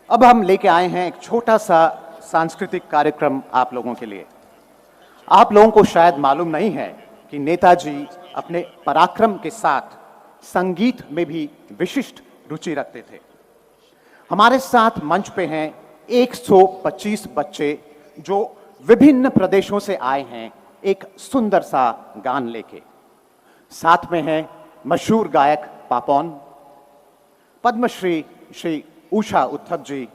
अब हम लेके आए हैं एक छोटा सा सांस्कृतिक कार्यक्रम आप लोगों के लिए। आप लोगों को शायद मालूम नहीं है कि नेताजी अपने पराक्रम के साथ संगीत में भी विशिष्ट रुचि रखते थे। हमारे साथ मंच पे हैं 125 बच्चे जो विभिन्न प्रदेशों से आए हैं एक सुंदर सा गान लेके। साथ में हैं मशहूर गायक पापौन, पद्मश्री श्री उषा उत्थप जी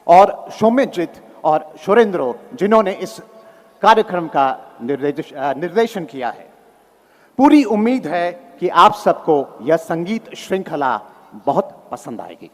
और सौम्यजित और सुरेंद्रो, जिन्होंने इस कार्यक्रम का निर्देशन किया है। पूरी उम्मीद है कि आप सबको यह संगीत श्रृंखला बहुत पसंद आएगी।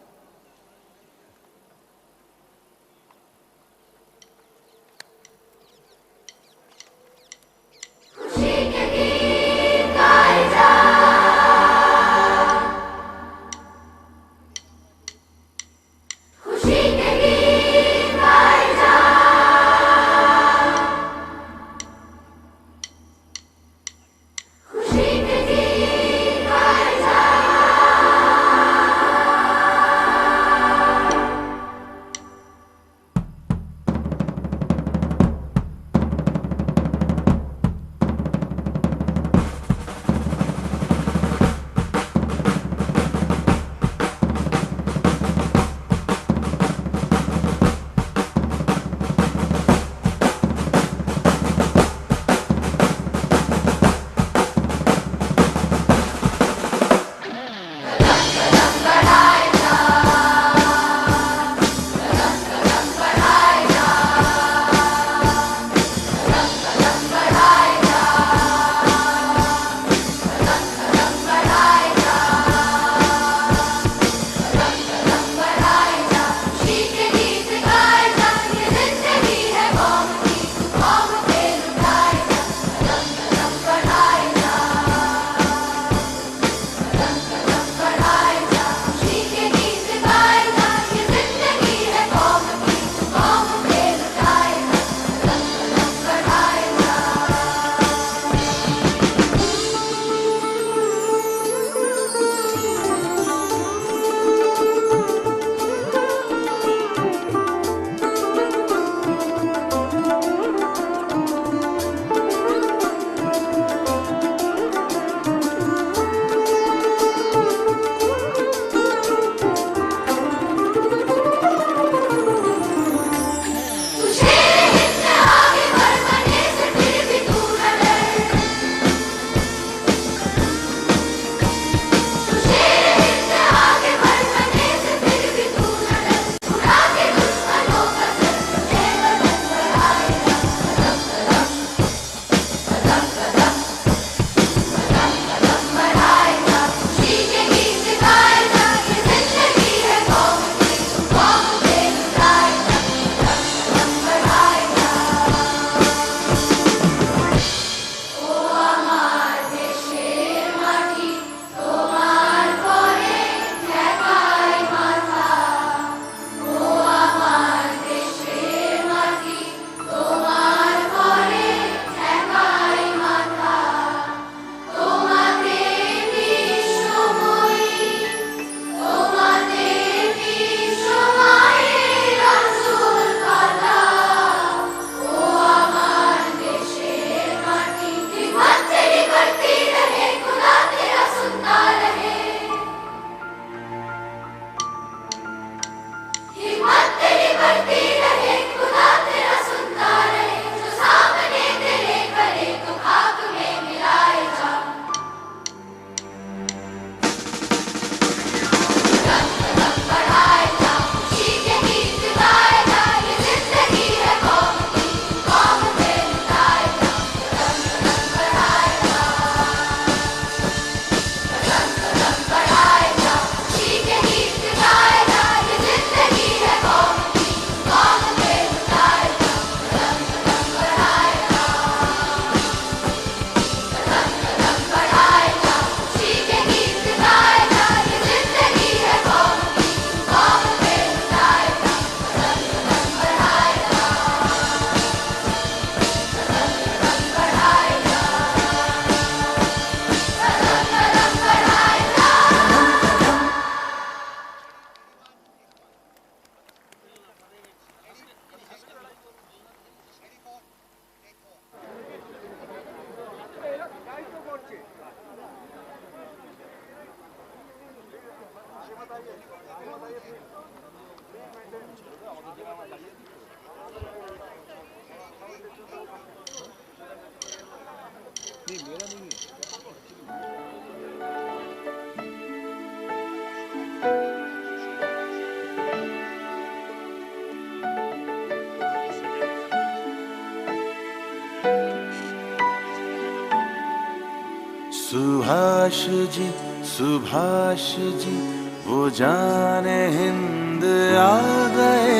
जी, सुभाष जी, वो जाने हिंद आ गए,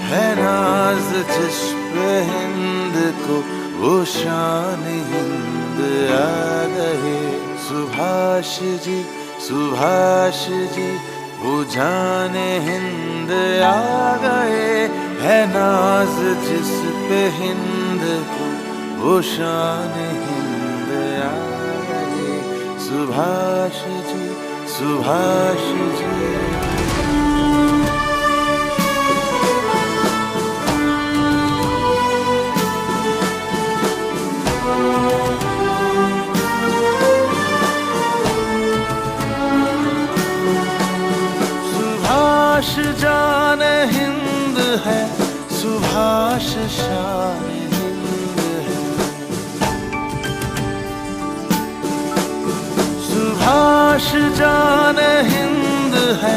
है नाज जिस पे हिंद को, वो शान हिंद आ गए। सुभाष जी, सुभाष जी, वो जाने हिंद आ गए, है नाज जिस पे हिंद को, वो शान हिंद आ गए। सुभाष जी, सुभाष जी। सुभाष जान हिंद है, सुभाष शान हिंद है। सुभाष जान हिंद है,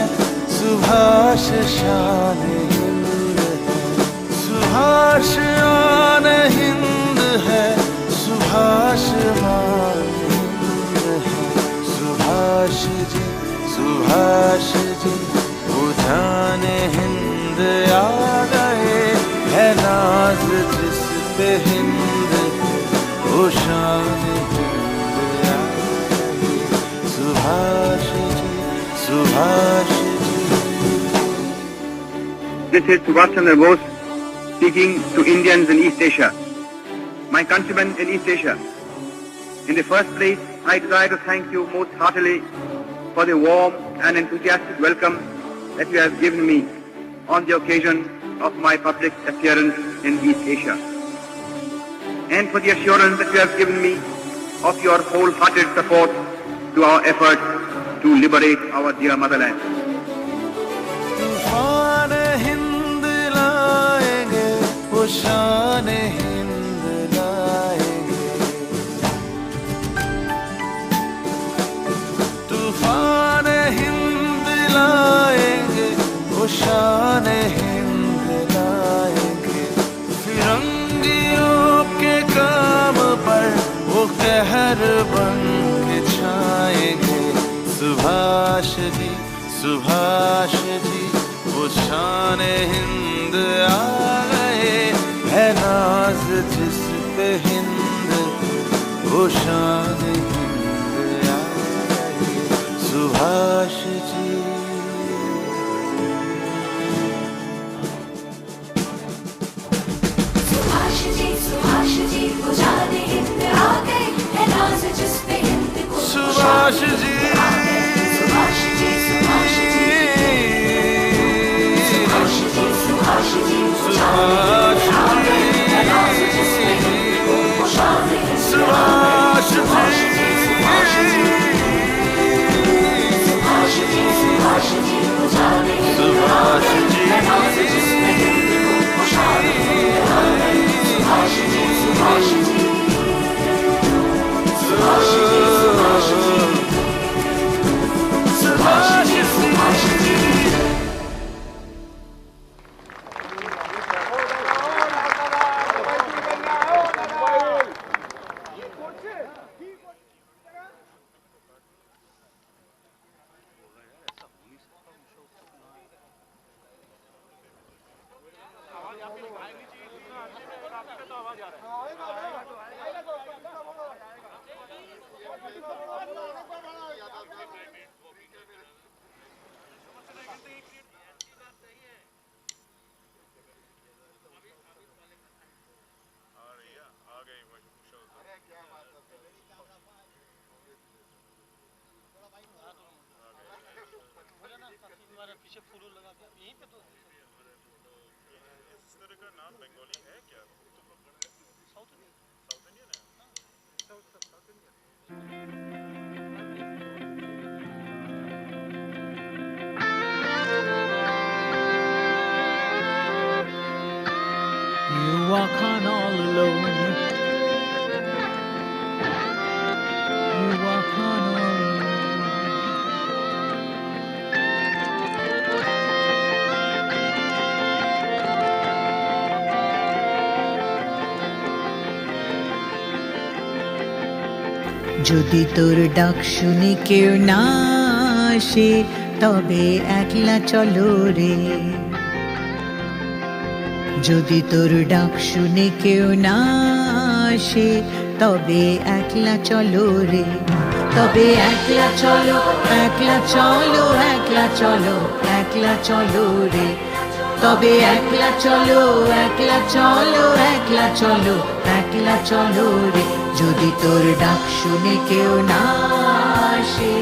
सुभाष शान हिंद है। सुभाष आन हिंद है, सुभाष मान हिंद है। सुभाष जी, सुभाष जी, वो जाने हिंद आ गए, है नाज जिस पे हिंद, वो शान हिंद आ गए। Subhash ji, Subhash ji. This is Subhash Chandra Bose speaking to Indians in East Asia. My countrymen in East Asia, in the first place, I desire to thank you most heartily for the warm and enthusiastic welcome that you have given me on the occasion of my public appearance in East Asia, and for the assurance that you have given me of your wholehearted support to our efforts to liberate our dear motherland. तूफान हिंद लाएंगे, वो शान हिंद लाएंगे। तूफान हिंद लाएंगे, वो शान हिंद लाएंगे। फिरंगियों के काम पर वो कहर बन के छाएंगे। सुभाष जी, सुभाष जी, वो शान हिंद आ गए, है नाज जिस पे हिंद, वो शान हिंद आ गए। सुभाष जी। सुभाष जी, सुभाष जी, वो जाने हिंद आ गए, है नाज जिस पे हिंद को, सुभाष जी। सुभाष जी, सुभाष जी, सुभाष जी, सुभाष जी, वो जाने हिंद आ गए, है नाज जिस पे हिंद को, वो शान हिंद आ गए। सुभाष जी, सुभाष जी, सुभाष जी, सुभाष जी, वो जाने हिंद आ गए, है नाज जिस पे हिंद को, वो शान हिंद आ गए। सुभाष जी, सुभाष जी, सुभाष जी, सुभाष जी, सुभाष जी, सुभाष जी। पीछे फूल लगा दिया यहीं पे तो इस तरह का नाम बंगाली है क्या? साउथ इंडियन है। South Indian. You walk on all alone. You walk on all alone. যদি তোর ডাক শুনে কেউ না আসে তবে একলা চলো রে। যদি তোর ডাক শুনে কেউ না আসে তবে একলা চলো রে। তবে একলা চলো, একলা চলো, একলা চলো, একলা চলো রে। তবে একলা চলো, একলা চলো, একলা চলো, একলা চলো রে। যদি তোর ডাক শুনে কেউ না আসে।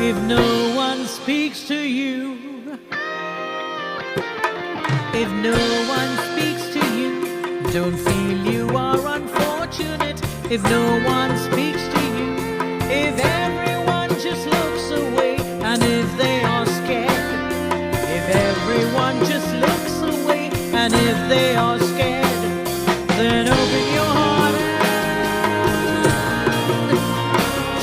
If no one speaks to you, if no one speaks to you, don't feel you are unfortunate. If no one speaks to you, if everyone just looks away, and if they are scared, if everyone just looks away, and if they are scared, then open your heart and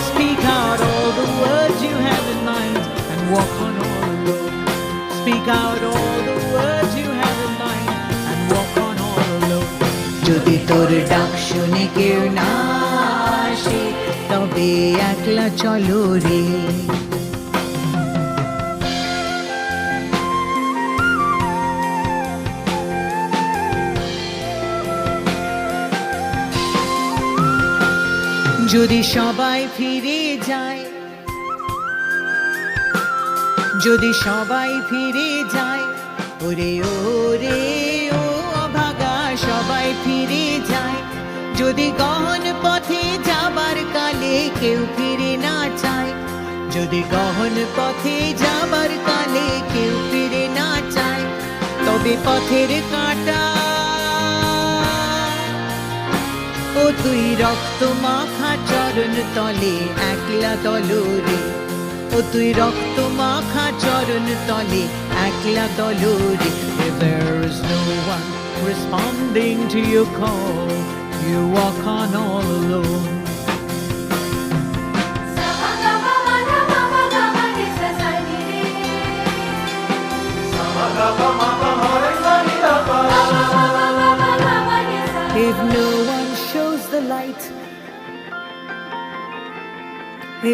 speak out all the words you have in mind and walk on all alone. Speak out all the words you have in mind and walk on all alone. যদি তোর ডাক শুনে কেউ না আসে তবে একলা চলো রে। যদি সবাই ফিরে যায়, যদি সবাই ফিরে যায়, ওরে ওরে ও অভাগা সবাই ফিরে যায়। যদি গহন পথে যাবার কালে কেউ ফিরে না চায়, যদি গহন পথে যাবার কালে কেউ ফিরে না চায়, তবে পথের কাঁটা ও তুই রক্ত মাখা চরণ তলে একলা দলরে। ও তুই রক্ত মাখা চরণ তলে একলা দলরে। If there is no one responding to your call, you walk on all alone. If no one shows the light,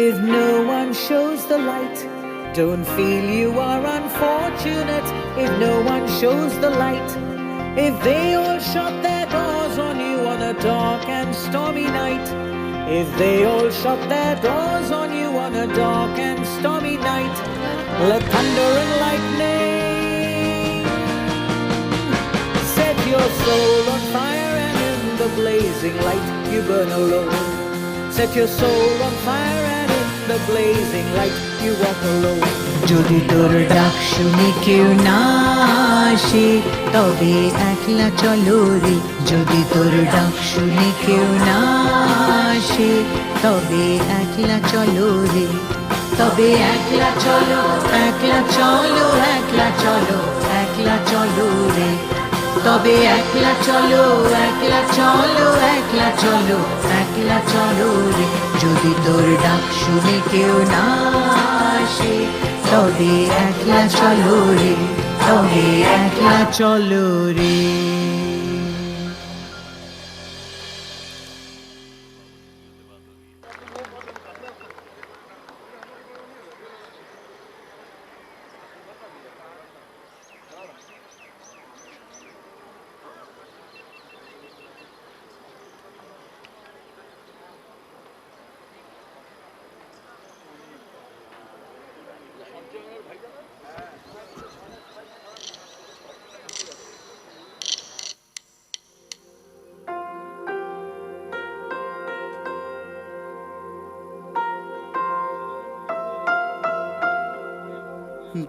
if no one shows the light, don't feel you are unfortunate. If no one shows the light, if they all shut their doors on you on a dark and stormy night, if they all shut their doors on you on a dark and stormy night, let thunder and lightning set your soul on fire, and in the blazing light you burn alone. Set your soul on fire, and in the blazing light you walk alone. যদি তোর ডাক শুনে কেউ না আসে তবে একলা চলো রে। যদি তোর ডাক শুনে কেউ না আসে তবে একলা চলো রে। তবে একলা চলো, একলা চলো, একলা চলো, একলা চলো রে। তবে একলা চলো, একলা চলো, একলা চলো, একলা চলো রে। যদি তোর ডাক শুনে কেউ না আসে তবে একলা চলো রে। তবে একলা চলো রে।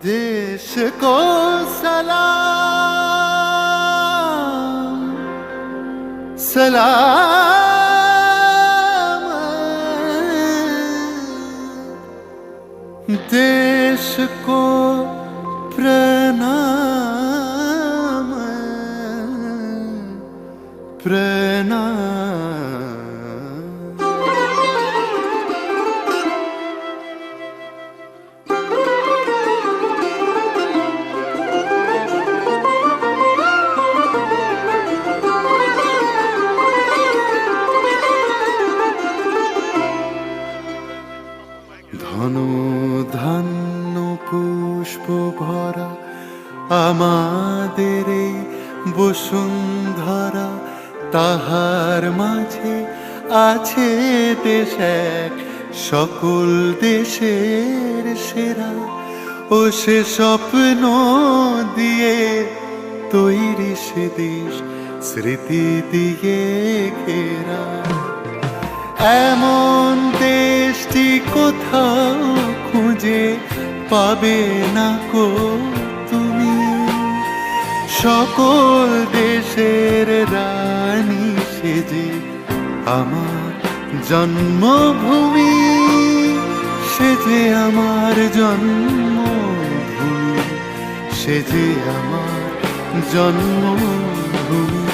देश को सलाम सलाम, देश को प्रणाम प्रणाम। বসুন্ধরা তাহার মাঝে আছে দেশ এক, সকল দেশের সেরা। ও সে স্বপ্ন দিয়ে তৈরি সে দেশ, স্মৃতি দিয়ে ঘেরা। এমন দেশটি কোথাও খুঁজে পাবে না কো তুমি, সকল দেশের রানী সেজে আমার জন্মভূমি, সেজে আমার জন্মভূমি, সেজে আমার জন্মভূমি।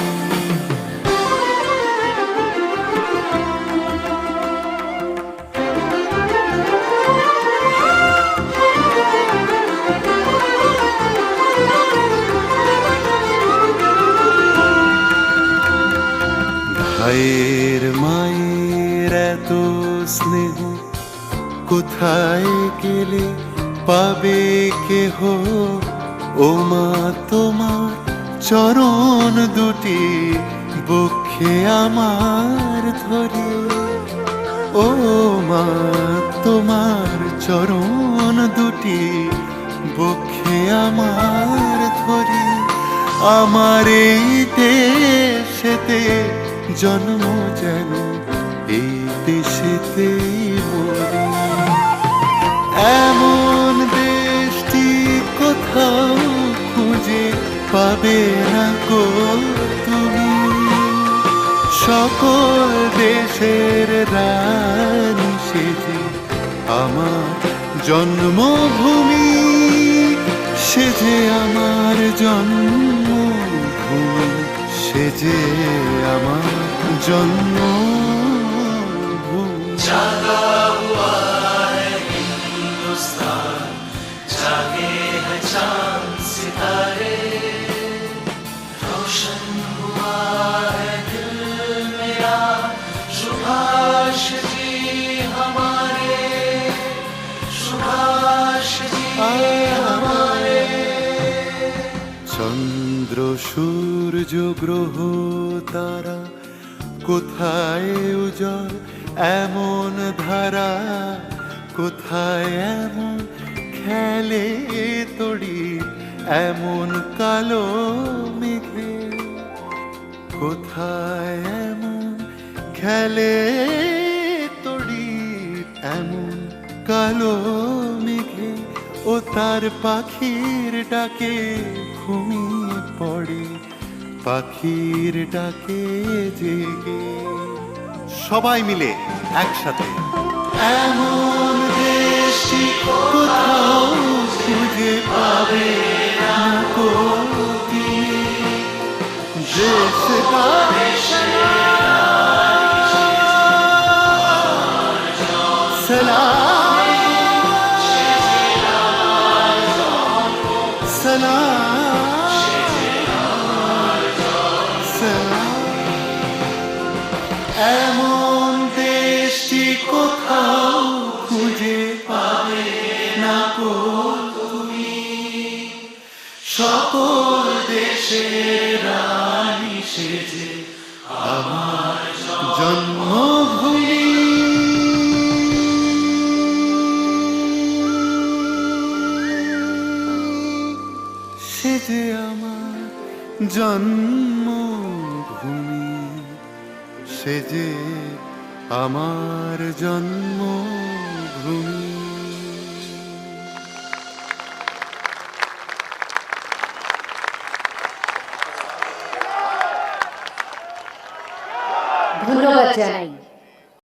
ভাইয়ের মায়ের এত স্নেহ কোথায় গেলে পাবে কেহ, ও মা তোমার চরণ দুটি বক্ষে আমার ধরে। ও মা তোমার চরণ দুটি বক্ষে আমার ধরে। আমার এই দেশেতে জন্ম যেন এই দেশেতে মরি, এমন দেশটি কোথাও খুঁজে পাবে না গো তুমি, সকল দেশের রানী সেজে আমার জন্মভূমি, সেজে আমার জন্মভূমি, সেজে আমার জন্মভূমি। जागा हुआ है हिंदुस्तान, जागे हैं चांद सितारे, रोशन हुआ है दिल मेरा, सुभाष जी हमारे, सुभाष जी हमारे। চন্দ্র সূর্য গ্রহ তারা কোথায় উজ্জ্বল এমন ধারা, কোথায় এমন খেলে তড়ি এমন কালো মেঘে, কোথায় এমন খেলে তড়ি এমন কালো মেঘে। ও তার পাখির ডাকে ঘুমিয়ে পড়ে, পাখির ডাকে জেগে সবাই মিলে একসাথে। এমন দেশটি কোথাও খুঁজে পাবে না কো তুমি, দেশ का এমন দেশটি কোথাও খুঁজে পাবে না কো তুমি, সকল দেশের রানী সেজে আমার জন্মভূমি, সেজে আমার জন্মভূমি, সেজে আমার জন্মভূমি। ধন্যবাদ জানাই